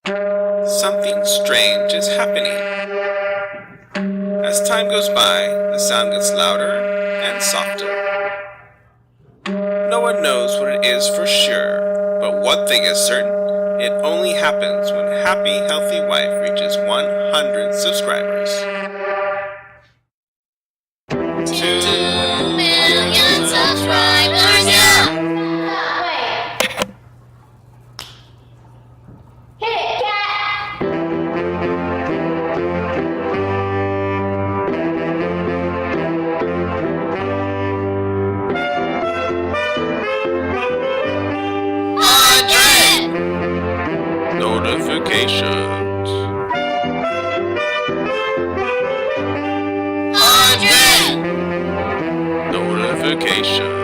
Something strange is happening. As time goes by, the sound gets louder and softer. No one knows what it is for sure, but one thing is certain, it only happens when Happy Healthy Wife reaches 100 subscribers. 2 million subscribers, yeah! Wait. Hit it, cat! Notifications. 100! Notifications.